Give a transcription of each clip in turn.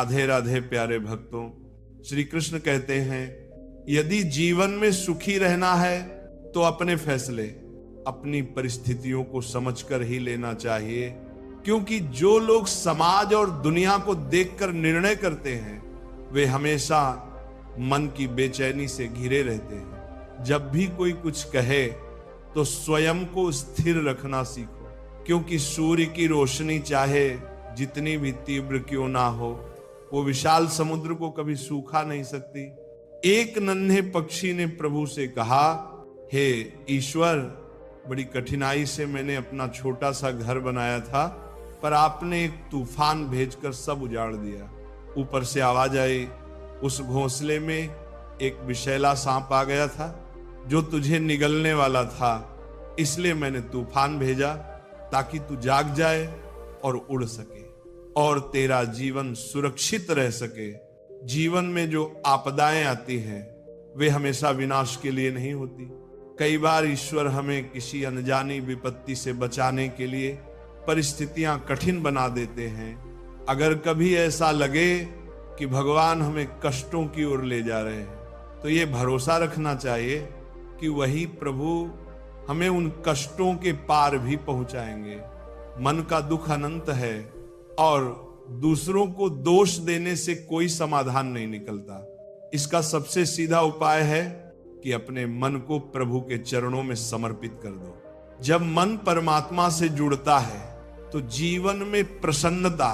राधे राधे प्यारे भक्तों, श्री कृष्ण कहते हैं यदि जीवन में सुखी रहना है तो अपने फैसले अपनी परिस्थितियों को समझकर ही लेना चाहिए, क्योंकि जो लोग समाज और दुनिया को देखकर निर्णय करते हैं वे हमेशा मन की बेचैनी से घिरे रहते हैं। जब भी कोई कुछ कहे तो स्वयं को स्थिर रखना सीखो, क्योंकि सूर्य की रोशनी चाहे जितनी भी तीव्र क्यों ना हो, वो विशाल समुद्र को कभी सूखा नहीं सकती। एक नन्हे पक्षी ने प्रभु से कहा, हे ईश्वर, बड़ी कठिनाई से मैंने अपना छोटा सा घर बनाया था, पर आपने एक तूफान भेजकर सब उजाड़ दिया। ऊपर से आवाज आई, उस घोंसले में एक विषैला सांप आ गया था जो तुझे निगलने वाला था, इसलिए मैंने तूफान भेजा ताकि तू जाग जाए और उड़ सके और तेरा जीवन सुरक्षित रह सके। जीवन में जो आपदाएं आती हैं वे हमेशा विनाश के लिए नहीं होती। कई बार ईश्वर हमें किसी अनजानी विपत्ति से बचाने के लिए परिस्थितियां कठिन बना देते हैं। अगर कभी ऐसा लगे कि भगवान हमें कष्टों की ओर ले जा रहे हैं तो ये भरोसा रखना चाहिए कि वही प्रभु हमें उन कष्टों के पार भी पहुंचाएंगे। मन का दुख अनंत है और दूसरों को दोष देने से कोई समाधान नहीं निकलता। इसका सबसे सीधा उपाय है कि अपने मन को प्रभु के चरणों में समर्पित कर दो। जब मन परमात्मा से जुड़ता है तो जीवन में प्रसन्नता,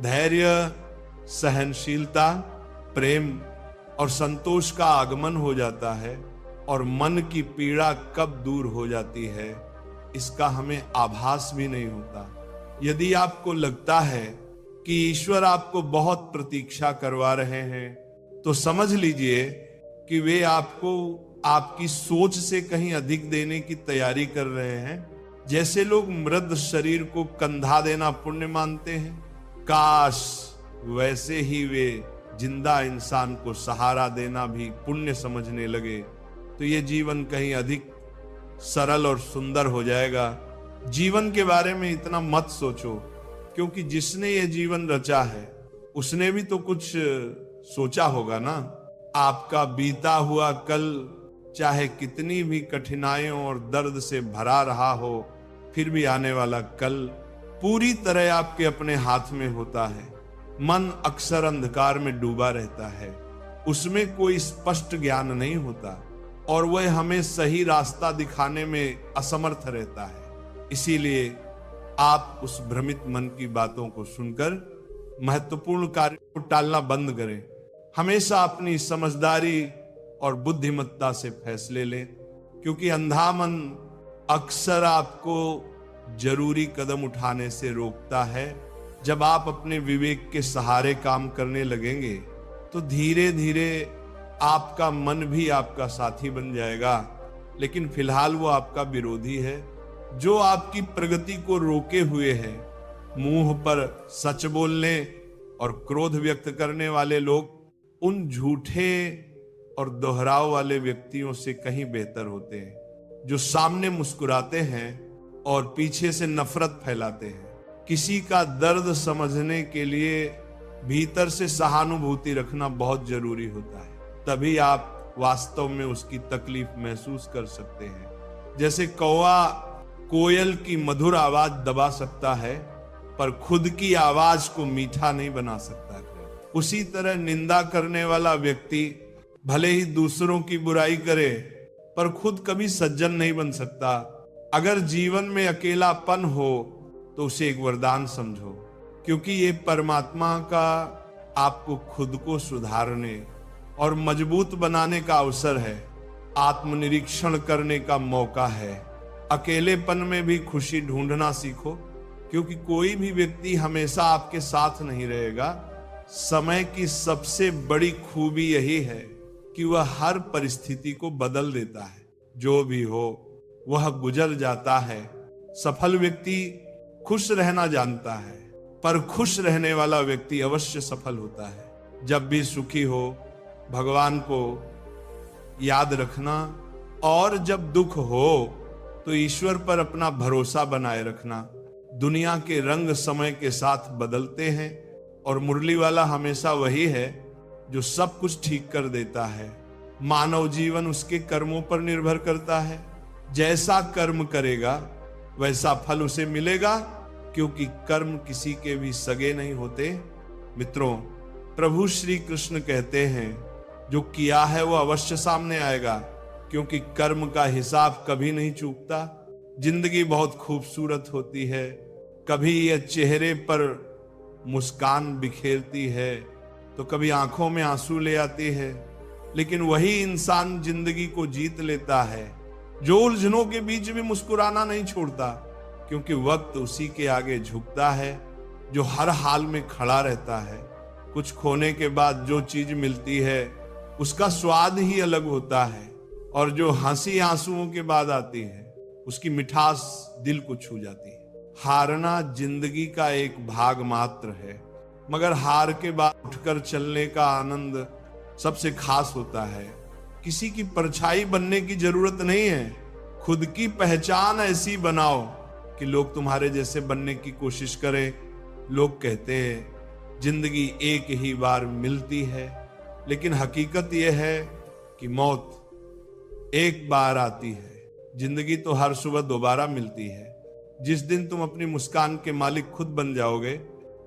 धैर्य, सहनशीलता, प्रेम और संतोष का आगमन हो जाता है और मन की पीड़ा कब दूर हो जाती है इसका हमें आभास भी नहीं होता। यदि आपको लगता है कि ईश्वर आपको बहुत प्रतीक्षा करवा रहे हैं तो समझ लीजिए कि वे आपको आपकी सोच से कहीं अधिक देने की तैयारी कर रहे हैं। जैसे लोग मृत शरीर को कंधा देना पुण्य मानते हैं, काश वैसे ही वे जिंदा इंसान को सहारा देना भी पुण्य समझने लगे तो ये जीवन कहीं अधिक सरल और सुंदर हो जाएगा। जीवन के बारे में इतना मत सोचो, क्योंकि जिसने ये जीवन रचा है उसने भी तो कुछ सोचा होगा ना। आपका बीता हुआ कल चाहे कितनी भी कठिनाइयों और दर्द से भरा रहा हो, फिर भी आने वाला कल पूरी तरह आपके अपने हाथ में होता है। मन अक्सर अंधकार में डूबा रहता है, उसमें कोई स्पष्ट ज्ञान नहीं होता और वह हमें सही रास्ता दिखाने में असमर्थ रहता है। इसीलिए आप उस भ्रमित मन की बातों को सुनकर महत्वपूर्ण कार्य को टालना बंद करें। हमेशा अपनी समझदारी और बुद्धिमत्ता से फैसले लें, क्योंकि अंधा मन अक्सर आपको जरूरी कदम उठाने से रोकता है। जब आप अपने विवेक के सहारे काम करने लगेंगे तो धीरे धीरे आपका मन भी आपका साथी बन जाएगा, लेकिन फिलहाल वो आपका विरोधी है जो आपकी प्रगति को रोके हुए है। मुंह पर सच बोलने और क्रोध व्यक्त करने वाले लोग उन झूठे और दोहराव वाले व्यक्तियों से कहीं बेहतर होते हैं जो सामने मुस्कुराते हैं और पीछे से नफरत फैलाते हैं। किसी का दर्द समझने के लिए भीतर से सहानुभूति रखना बहुत जरूरी होता है, तभी आप वास्तव में उसकी तकलीफ महसूस कर सकते हैं। जैसे कौवा कोयल की मधुर आवाज दबा सकता है पर खुद की आवाज को मीठा नहीं बना सकता, उसी तरह निंदा करने वाला व्यक्ति भले ही दूसरों की बुराई करे पर खुद कभी सज्जन नहीं बन सकता। अगर जीवन में अकेलापन हो तो उसे एक वरदान समझो, क्योंकि ये परमात्मा का आपको खुद को सुधारने और मजबूत बनाने का अवसर है। आत्मनिरीक्षण करने का मौका है। अकेलेपन में भी खुशी ढूंढना सीखो, क्योंकि कोई भी व्यक्ति हमेशा आपके साथ नहीं रहेगा। समय की सबसे बड़ी खूबी यही है कि वह हर परिस्थिति को बदल देता है। जो भी हो वह गुजर जाता है। सफल व्यक्ति खुश रहना जानता है, पर खुश रहने वाला व्यक्ति अवश्य सफल होता है। जब भी सुखी हो भगवान को याद रखना, और जब दुख हो तो ईश्वर पर अपना भरोसा बनाए रखना। दुनिया के रंग समय के साथ बदलते हैं और मुरली वाला हमेशा वही है जो सब कुछ ठीक कर देता है। मानव जीवन उसके कर्मों पर निर्भर करता है। जैसा कर्म करेगा वैसा फल उसे मिलेगा, क्योंकि कर्म किसी के भी सगे नहीं होते। मित्रों, प्रभु श्री कृष्ण कहते हैं जो किया है वो अवश्य सामने आएगा, क्योंकि कर्म का हिसाब कभी नहीं चूकता। जिंदगी बहुत खूबसूरत होती है, कभी यह चेहरे पर मुस्कान बिखेरती है तो कभी आंखों में आंसू ले आती है, लेकिन वही इंसान जिंदगी को जीत लेता है जो उलझनों के बीच भी मुस्कुराना नहीं छोड़ता, क्योंकि वक्त उसी के आगे झुकता है जो हर हाल में खड़ा रहता है। कुछ खोने के बाद जो चीज मिलती है उसका स्वाद ही अलग होता है, और जो हंसी आंसुओं के बाद आती है उसकी मिठास दिल को छू जाती है। हारना जिंदगी का एक भाग मात्र है, मगर हार के बाद उठकर चलने का आनंद सबसे खास होता है। किसी की परछाई बनने की जरूरत नहीं है, खुद की पहचान ऐसी बनाओ कि लोग तुम्हारे जैसे बनने की कोशिश करें। लोग कहते हैं जिंदगी एक ही बार मिलती है, लेकिन हकीकत यह है कि मौत एक बार आती है। जिंदगी तो हर सुबह दोबारा मिलती है। जिस दिन तुम अपनी मुस्कान के मालिक खुद बन जाओगे,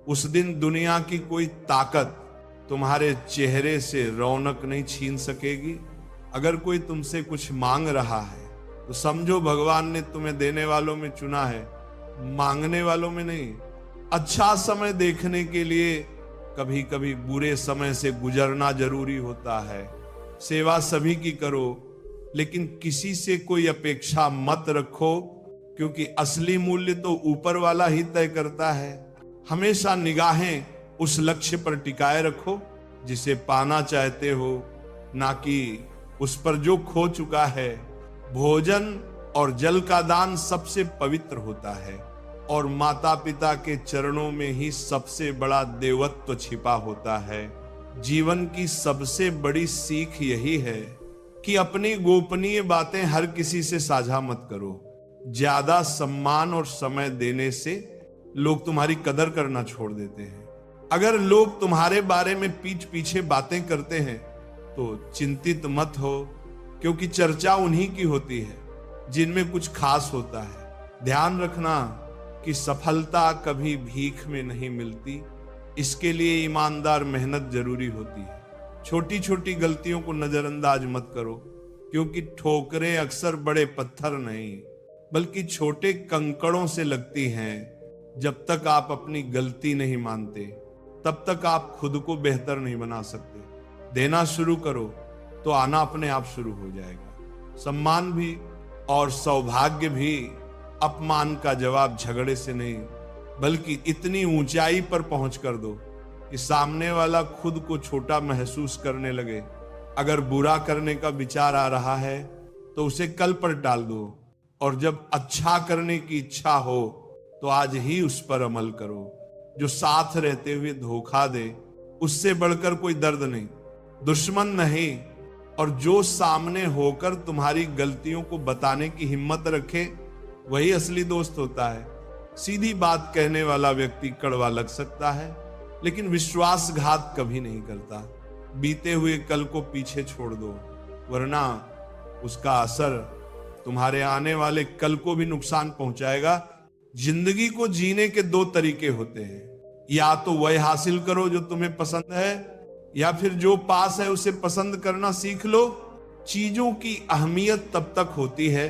उस दिन दुनिया की कोई ताकत तुम्हारे चेहरे से रौनक नहीं छीन सकेगी। अगर कोई तुमसे कुछ मांग रहा है तो समझो भगवान ने तुम्हें देने वालों में चुना है, मांगने वालों में नहीं। अच्छा समय देखने के लिए कभी कभी बुरे समय से गुजरना जरूरी होता है। सेवा सभी की करो, लेकिन किसी से कोई अपेक्षा मत रखो, क्योंकि असली मूल्य तो ऊपर वाला ही तय करता है। हमेशा निगाहें उस लक्ष्य पर टिकाए रखो जिसे पाना चाहते हो, ना कि उस पर जो खो चुका है। भोजन और जल का दान सबसे पवित्र होता है, और माता पिता के चरणों में ही सबसे बड़ा देवत्व छिपा होता है। जीवन की सबसे बड़ी सीख यही है कि अपनी गोपनीय बातें हर किसी से साझा मत करो। ज्यादा सम्मान और समय देने से लोग तुम्हारी कदर करना छोड़ देते हैं। अगर लोग तुम्हारे बारे में पीठ पीछे बातें करते हैं तो चिंतित मत हो, क्योंकि चर्चा उन्हीं की होती है जिनमें कुछ खास होता है। ध्यान रखना कि सफलता कभी भीख में नहीं मिलती, इसके लिए ईमानदार मेहनत जरूरी होती है। छोटी छोटी गलतियों को नजरअंदाज मत करो, क्योंकि ठोकरें अक्सर बड़े पत्थर नहीं बल्कि छोटे कंकड़ों से लगती हैं। जब तक आप अपनी गलती नहीं मानते तब तक आप खुद को बेहतर नहीं बना सकते। देना शुरू करो तो आना अपने आप शुरू हो जाएगा। सम्मान भी और सौभाग्य भी अपमान का जवाब झगड़े से नहीं, बल्कि इतनी ऊंचाई पर पहुंच कर दो कि सामने वाला खुद को छोटा महसूस करने लगे। अगर बुरा करने का विचार आ रहा है तो उसे कल पर टाल दो, और जब अच्छा करने की इच्छा हो तो आज ही उस पर अमल करो। जो साथ रहते हुए धोखा दे उससे बढ़कर कोई दर्द नहीं, दुश्मन नहीं, और जो सामने होकर तुम्हारी गलतियों को बताने की हिम्मत रखे वही असली दोस्त होता है। सीधी बात कहने वाला व्यक्ति कड़वा लग सकता है, लेकिन विश्वासघात कभी नहीं करता। बीते हुए कल को पीछे छोड़ दो, वरना उसका असर तुम्हारे आने वाले कल को भी नुकसान पहुंचाएगा। जिंदगी को जीने के दो तरीके होते हैं, या तो वह हासिल करो जो तुम्हें पसंद है, या फिर जो पास है उसे पसंद करना सीख लो। चीजों की अहमियत तब तक होती है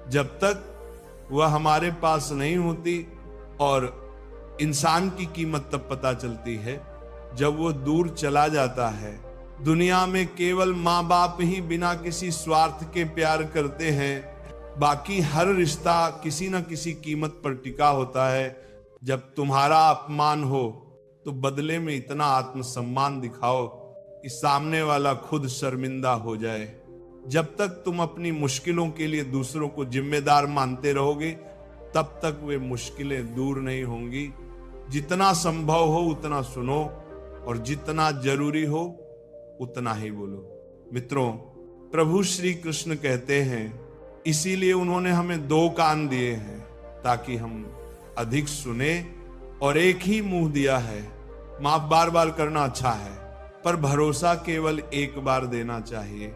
जब तक वह हमारे पास नहीं होती, और इंसान की कीमत तब पता चलती है जब वो दूर चला जाता है। दुनिया में केवल माँ बाप ही बिना किसी स्वार्थ के प्यार करते हैं, बाकी हर रिश्ता किसी न किसी कीमत पर टिका होता है। जब तुम्हारा अपमान हो तो बदले में इतना आत्मसम्मान दिखाओ कि सामने वाला खुद शर्मिंदा हो जाए। जब तक तुम अपनी मुश्किलों के लिए दूसरों को जिम्मेदार मानते रहोगे तब तक वे मुश्किलें दूर नहीं होंगी। जितना संभव हो उतना सुनो, और जितना जरूरी हो उतना ही बोलो। मित्रों, प्रभु श्री कृष्ण कहते हैं इसीलिए उन्होंने हमें दो कान दिए हैं ताकि हम अधिक सुने, और एक ही मुंह दिया है माफ बार बार करना अच्छा है, पर भरोसा केवल एक बार देना चाहिए।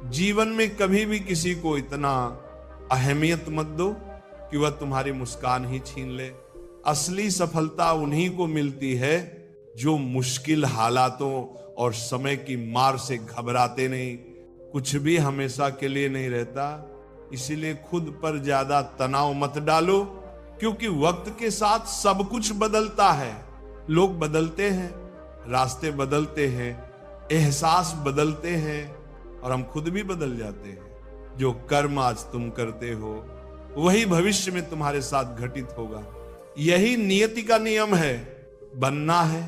जीवन में कभी भी किसी को इतना अहमियत मत दो कि वह तुम्हारी मुस्कान ही छीन ले। असली सफलता उन्हीं को मिलती है जो मुश्किल हालातों और समय की मार से घबराते नहीं। कुछ भी हमेशा के लिए नहीं रहता, इसीलिए खुद पर ज्यादा तनाव मत डालो, क्योंकि वक्त के साथ सब कुछ बदलता है। लोग बदलते हैं, रास्ते बदलते हैं, एहसास बदलते हैं और हम खुद भी बदल जाते हैं। जो कर्म आज तुम करते हो वही भविष्य में तुम्हारे साथ घटित होगा। यही नियति का नियम है। बनना है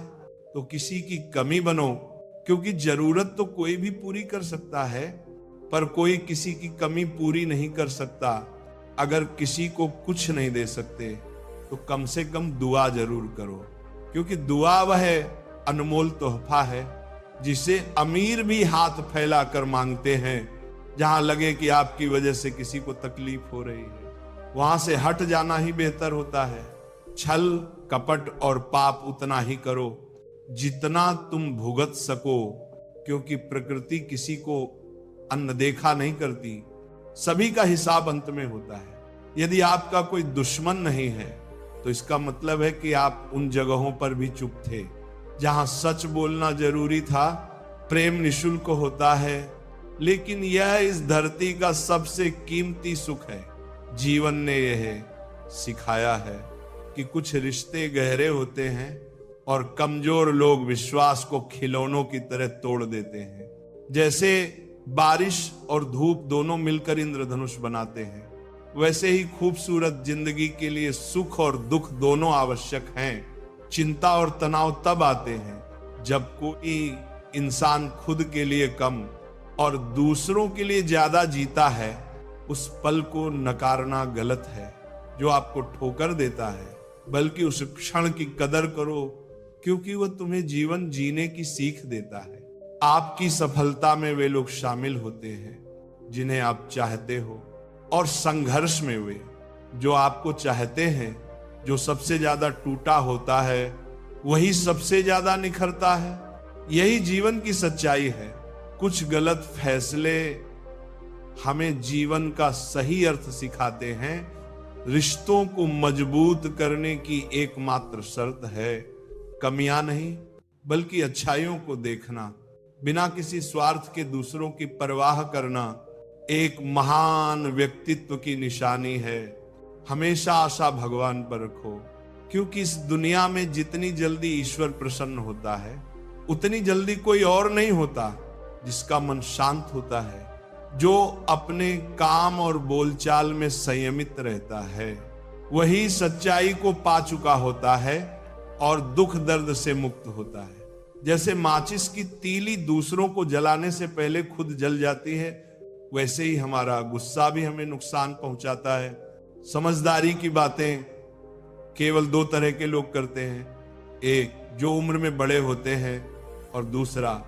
तो किसी की कमी बनो, क्योंकि जरूरत तो कोई भी पूरी कर सकता है, पर कोई किसी की कमी पूरी नहीं कर सकता। अगर किसी को कुछ नहीं दे सकते तो कम से कम दुआ जरूर करो, क्योंकि दुआ वह अनमोल तोहफा है जिसे अमीर भी हाथ फैला कर मांगते हैं। जहां लगे कि आपकी वजह से किसी को तकलीफ हो रही है, वहां से हट जाना ही बेहतर होता है। छल कपट और पाप उतना ही करो जितना तुम भुगत सको, क्योंकि प्रकृति किसी को अनदेखा नहीं करती। सभी का हिसाब अंत में होता है। यदि आपका कोई दुश्मन नहीं है तो इसका मतलब है कि आप उन जगहों पर भी चुप थे जहां सच बोलना जरूरी था। प्रेम निशुल्क होता है, लेकिन यह इस धरती का सबसे कीमती सुख है। जीवन ने यह सिखाया है कि कुछ रिश्ते गहरे होते हैं और कमजोर लोग विश्वास को खिलौनों की तरह तोड़ देते हैं। जैसे बारिश और धूप दोनों मिलकर इंद्रधनुष बनाते हैं, वैसे ही खूबसूरत जिंदगी के लिए सुख और दुख दोनों आवश्यक हैं। चिंता और तनाव तब आते हैं जब कोई इंसान खुद के लिए कम और दूसरों के लिए ज्यादा जीता है। उस पल को नकारना गलत है जो आपको ठोकर देता है, बल्कि उस क्षण की कदर करो, क्योंकि वह तुम्हें जीवन जीने की सीख देता है। आपकी सफलता में वे लोग शामिल होते हैं जिन्हें आप चाहते हो, और संघर्ष में वे जो आपको चाहते हैं। जो सबसे ज्यादा टूटा होता है वही सबसे ज्यादा निखरता है। यही जीवन की सच्चाई है। कुछ गलत फैसले हमें जीवन का सही अर्थ सिखाते हैं। रिश्तों को मजबूत करने की एकमात्र शर्त है कमियां नहीं, बल्कि अच्छाइयों को देखना, बिना किसी स्वार्थ के दूसरों की परवाह करना एक महान व्यक्तित्व की निशानी है। हमेशा आशा भगवान पर रखो, क्योंकि इस दुनिया में जितनी जल्दी ईश्वर प्रसन्न होता है उतनी जल्दी कोई और नहीं होता। जिसका मन शांत होता है, जो अपने काम और बोलचाल में संयमित रहता है, वही सच्चाई को पा चुका होता है और दुख दर्द से मुक्त होता है। जैसे माचिस की तीली दूसरों को जलाने से पहले खुद जल जाती है, वैसे ही हमारा गुस्सा भी हमें नुकसान पहुंचाता है। समझदारी की बातें केवल दो तरह के लोग करते हैं, एक जो उम्र में बड़े होते हैं और दूसरा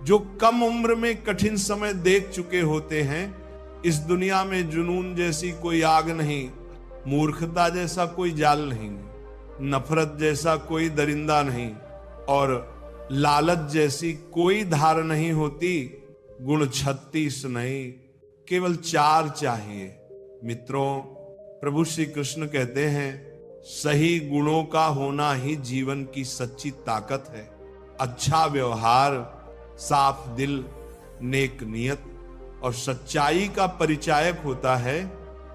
जो कम उम्र में कठिन समय देख चुके होते हैं। इस दुनिया में जुनून जैसी कोई आग नहीं, मूर्खता जैसा कोई जाल नहीं, नफरत जैसा कोई दरिंदा नहीं और लालच जैसी कोई धार नहीं होती। गुण 36 नहीं, केवल 4 चाहिए। मित्रों, प्रभु श्री कृष्ण कहते हैं, सही गुणों का होना ही जीवन की सच्ची ताकत है। अच्छा व्यवहार, साफ दिल, नेक नियत और सच्चाई का परिचायक होता है।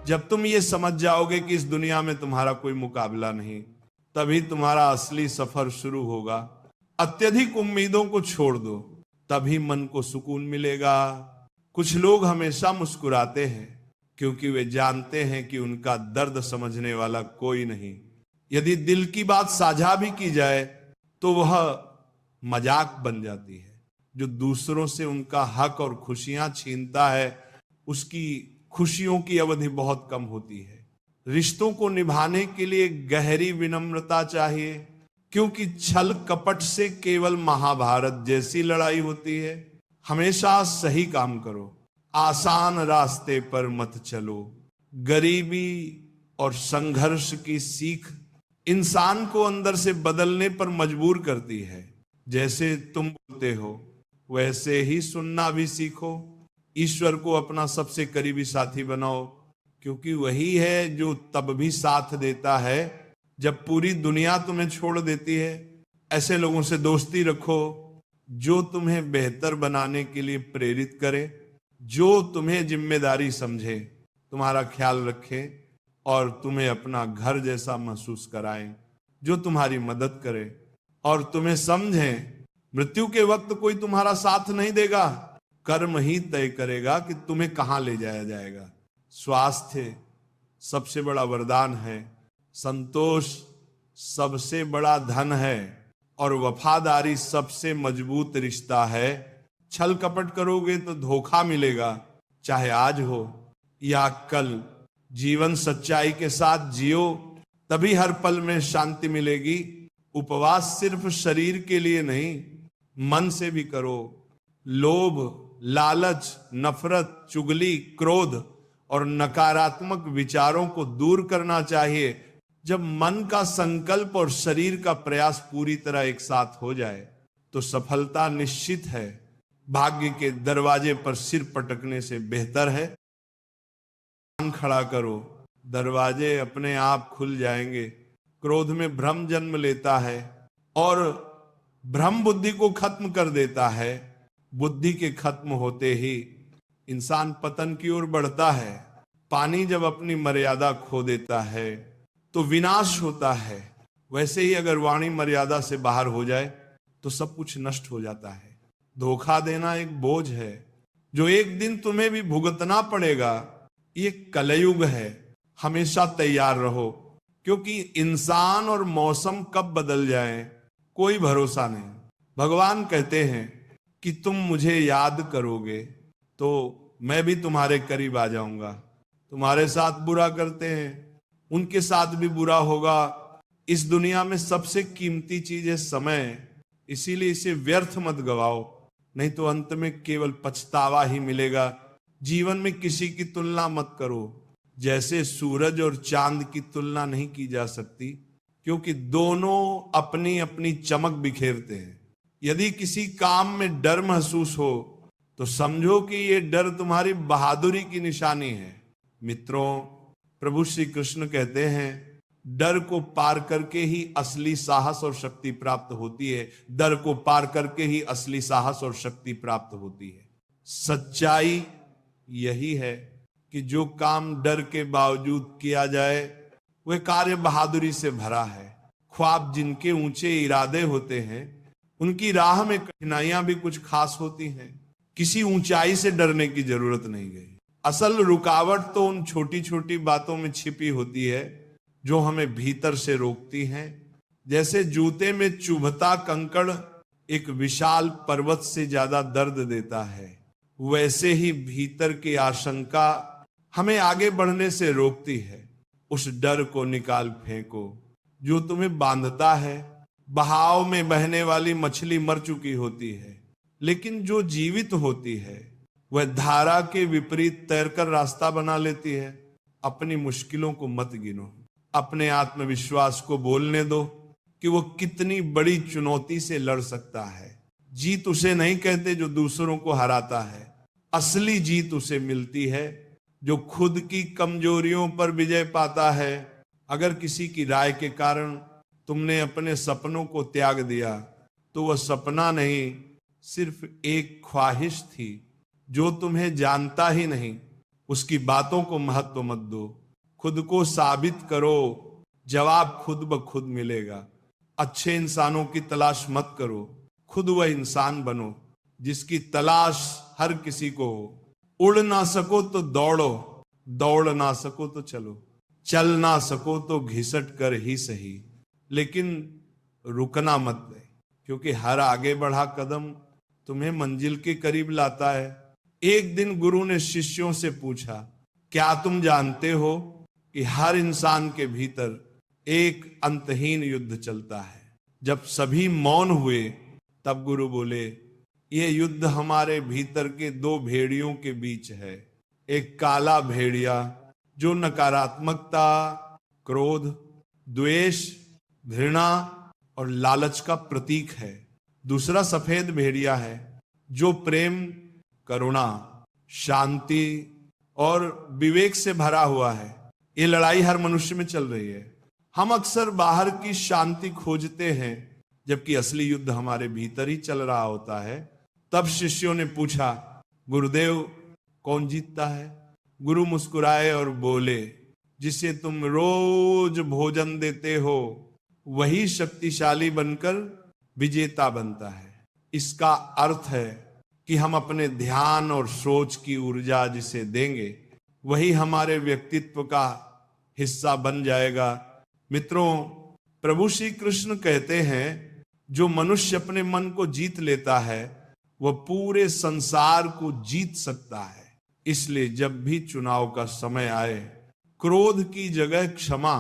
जब तुम ये समझ जाओगे कि इस दुनिया में तुम्हारा कोई मुकाबला नहीं, तभी तुम्हारा असली सफर शुरू होगा। अत्यधिक उम्मीदों को छोड़ दो, तभी मन को सुकून मिलेगा। कुछ लोग हमेशा मुस्कुराते हैं क्योंकि वे जानते हैं कि उनका दर्द समझने वाला कोई नहीं। यदि दिल की बात साझा भी की जाए तो वह मजाक बन जाती है। जो दूसरों से उनका हक और खुशियां छीनता है, उसकी खुशियों की अवधि बहुत कम होती है। रिश्तों को निभाने के लिए गहरी विनम्रता चाहिए, क्योंकि छल कपट से केवल महाभारत जैसी लड़ाई होती है। हमेशा सही काम करो, आसान रास्ते पर मत चलो। गरीबी और संघर्ष की सीख इंसान को अंदर से बदलने पर मजबूर करती है। जैसे तुम बोलते हो वैसे ही सुनना भी सीखो। ईश्वर को अपना सबसे करीबी साथी बनाओ, क्योंकि वही है जो तब भी साथ देता है जब पूरी दुनिया तुम्हें छोड़ देती है। ऐसे लोगों से दोस्ती रखो जो तुम्हें बेहतर बनाने के लिए प्रेरित करे, जो तुम्हें जिम्मेदारी समझे, तुम्हारा ख्याल रखे और तुम्हें अपना घर जैसा महसूस कराए, जो तुम्हारी मदद करे और तुम्हें समझे। मृत्यु के वक्त कोई तुम्हारा साथ नहीं देगा, कर्म ही तय करेगा कि तुम्हें कहां ले जाया जाएगा। स्वास्थ्य सबसे बड़ा वरदान है, संतोष सबसे बड़ा धन है और वफादारी सबसे मजबूत रिश्ता है। छल कपट करोगे तो धोखा मिलेगा, चाहे आज हो या कल। जीवन सच्चाई के साथ जियो, तभी हर पल में शांति मिलेगी। उपवास सिर्फ शरीर के लिए नहीं, मन से भी करो। लोभ, लालच, नफरत, चुगली, क्रोध और नकारात्मक विचारों को दूर करना चाहिए। जब मन का संकल्प और शरीर का प्रयास पूरी तरह एक साथ हो जाए तो सफलता निश्चित है। भाग्य के दरवाजे पर सिर पटकने से बेहतर है खड़ा करो, दरवाजे अपने आप खुल जाएंगे। क्रोध में भ्रम जन्म लेता है और भ्रम बुद्धि को खत्म कर देता है। बुद्धि के खत्म होते ही इंसान पतन की ओर बढ़ता है। पानी जब अपनी मर्यादा खो देता है तो विनाश होता है, वैसे ही अगर वाणी मर्यादा से बाहर हो जाए तो सब कुछ नष्ट हो जाता है। धोखा देना एक बोझ है जो एक दिन तुम्हें भी भुगतना पड़ेगा। ये कलयुग है, हमेशा तैयार रहो, क्योंकि इंसान और मौसम कब बदल जाए कोई भरोसा नहीं। भगवान कहते हैं कि तुम मुझे याद करोगे तो मैं भी तुम्हारे करीब आ जाऊंगा। तुम्हारे साथ बुरा करते हैं, उनके साथ भी बुरा होगा। इस दुनिया में सबसे कीमती चीज है समय, इसीलिए इसे व्यर्थ मत गवाओ, नहीं तो अंत में केवल पछतावा ही मिलेगा। जीवन में किसी की तुलना मत करो, जैसे सूरज और चांद की तुलना नहीं की जा सकती, क्योंकि दोनों अपनी अपनी चमक बिखेरते हैं। यदि किसी काम में डर महसूस हो तो समझो कि यह डर तुम्हारी बहादुरी की निशानी है। मित्रों, प्रभु श्री कृष्ण कहते हैं, डर को पार करके ही असली साहस और शक्ति प्राप्त होती है। डर को पार करके ही असली साहस और शक्ति प्राप्त होती है। सच्चाई यही है कि जो काम डर के बावजूद किया जाए वह कार्य बहादुरी से भरा है। ख्वाब जिनके ऊंचे इरादे होते हैं उनकी राह में कठिनाइयां भी कुछ खास होती हैं। किसी ऊंचाई से डरने की जरूरत नहीं गई। असल रुकावट तो उन छोटी छोटी बातों में छिपी होती है जो हमें भीतर से रोकती हैं। जैसे जूते में चुभता कंकड़ एक विशाल पर्वत से ज्यादा दर्द देता है, वैसे ही भीतर की आशंका हमें आगे बढ़ने से रोकती है। उस डर को निकाल फेंको जो तुम्हें बांधता है। बहाव में बहने वाली मछली मर चुकी होती है, लेकिन जो जीवित होती है वह धारा के विपरीत तैरकर रास्ता बना लेती है। अपनी मुश्किलों को मत गिनो, अपने आत्मविश्वास को बोलने दो कि वो कितनी बड़ी चुनौती से लड़ सकता है। जीत उसे नहीं कहते जो दूसरों को हराता है, असली जीत उसे मिलती है जो खुद की कमजोरियों पर विजय पाता है। अगर किसी की राय के कारण तुमने अपने सपनों को त्याग दिया तो वह सपना नहीं, सिर्फ एक ख्वाहिश थी। जो तुम्हें जानता ही नहीं उसकी बातों को महत्व मत दो। खुद को साबित करो, जवाब खुद ब खुद मिलेगा। अच्छे इंसानों की तलाश मत करो, खुद वह इंसान बनो जिसकी तलाश हर किसी को हो। उड़ ना सको तो दौड़ो, दौड़ ना सको तो चलो, चल ना सको तो घिसट कर ही सही, लेकिन रुकना मत दे, क्योंकि हर आगे बढ़ा कदम तुम्हें मंजिल के करीब लाता है। एक दिन गुरु ने शिष्यों से पूछा, क्या तुम जानते हो कि हर इंसान के भीतर एक अंतहीन युद्ध चलता है? जब सभी मौन हुए तब गुरु बोले, ये युद्ध हमारे भीतर के दो भेड़ियों के बीच है। एक काला भेड़िया जो नकारात्मकता, क्रोध, द्वेष घृणा और लालच का प्रतीक है। दूसरा सफेद भेड़िया है जो प्रेम, करुणा, शांति और विवेक से भरा हुआ है। ये लड़ाई हर मनुष्य में चल रही है। हम अक्सर बाहर की शांति खोजते हैं, जबकि असली युद्ध हमारे भीतर ही चल रहा होता है। तब शिष्यों ने पूछा, गुरुदेव कौन जीतता है? गुरु मुस्कुराए और बोले, जिसे तुम रोज भोजन देते हो वही शक्तिशाली बनकर विजेता बनता है। इसका अर्थ है कि हम अपने ध्यान और सोच की ऊर्जा जिसे देंगे वही हमारे व्यक्तित्व का हिस्सा बन जाएगा। मित्रों, प्रभु श्री कृष्ण कहते हैं, जो मनुष्य अपने मन को जीत लेता है वह पूरे संसार को जीत सकता है। इसलिए जब भी चुनाव का समय आए, क्रोध की जगह क्षमा,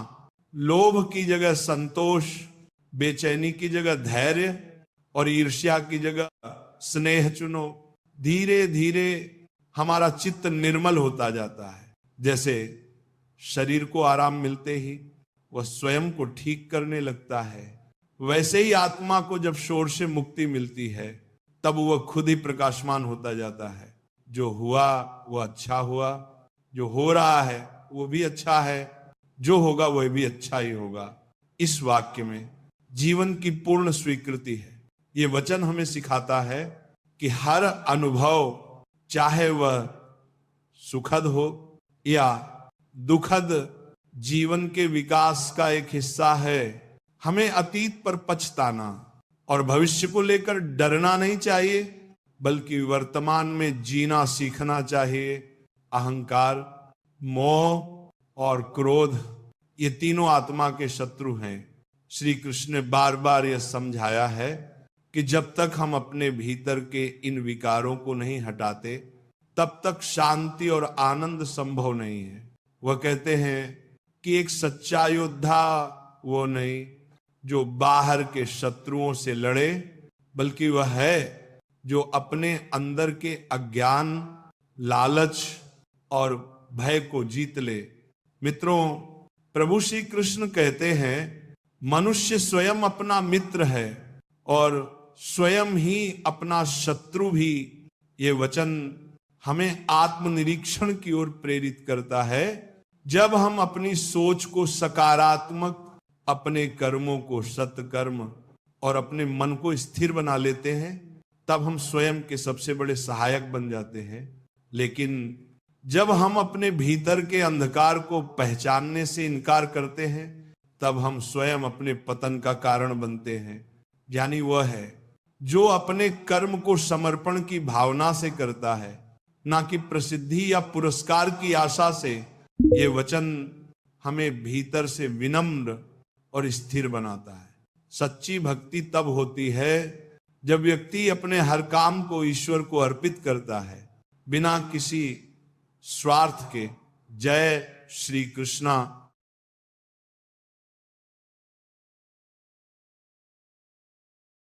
लोभ की जगह संतोष, बेचैनी की जगह धैर्य और ईर्ष्या की जगह स्नेह चुनो। धीरे धीरे हमारा चित्त निर्मल होता जाता है। जैसे शरीर को आराम मिलते ही वह स्वयं को ठीक करने लगता है, वैसे ही आत्मा को जब शोर से मुक्ति मिलती है तब वह खुद ही प्रकाशमान होता जाता है। जो हुआ वह अच्छा हुआ, जो हो रहा है वो भी अच्छा है, जो होगा वह भी अच्छा ही होगा। इस वाक्य में जीवन की पूर्ण स्वीकृति है। ये वचन हमें सिखाता है कि हर अनुभव, चाहे वह सुखद हो या दुखद, जीवन के विकास का एक हिस्सा है। हमें अतीत पर पछताना और भविष्य को लेकर डरना नहीं चाहिए, बल्कि वर्तमान में जीना सीखना चाहिए। अहंकार, मोह और क्रोध ये तीनों आत्मा के शत्रु हैं। श्री कृष्ण ने बार बार यह समझाया है कि जब तक हम अपने भीतर के इन विकारों को नहीं हटाते तब तक शांति और आनंद संभव नहीं है। वह कहते हैं कि एक सच्चा योद्धा वो नहीं जो बाहर के शत्रुओं से लड़े, बल्कि वह है जो अपने अंदर के अज्ञान, लालच और भय को जीत ले। मित्रों, प्रभु श्री कृष्ण कहते हैं, मनुष्य स्वयं अपना मित्र है और स्वयं ही अपना शत्रु भी। ये वचन हमें आत्मनिरीक्षण की ओर प्रेरित करता है। जब हम अपनी सोच को सकारात्मक, अपने कर्मों को सत्कर्म और अपने मन को स्थिर बना लेते हैं, तब हम स्वयं के सबसे बड़े सहायक बन जाते हैं। लेकिन जब हम अपने भीतर के अंधकार को पहचानने से इनकार करते हैं, तब हम स्वयं अपने पतन का कारण बनते हैं। यानी वह है जो अपने कर्म को समर्पण की भावना से करता है, ना कि प्रसिद्धि या पुरस्कार की आशा से। ये वचन हमें भीतर से विनम्र और स्थिर बनाता है। सच्ची भक्ति तब होती है जब व्यक्ति अपने हर काम को ईश्वर को अर्पित करता है, बिना किसी स्वार्थ के। जय श्री कृष्णा।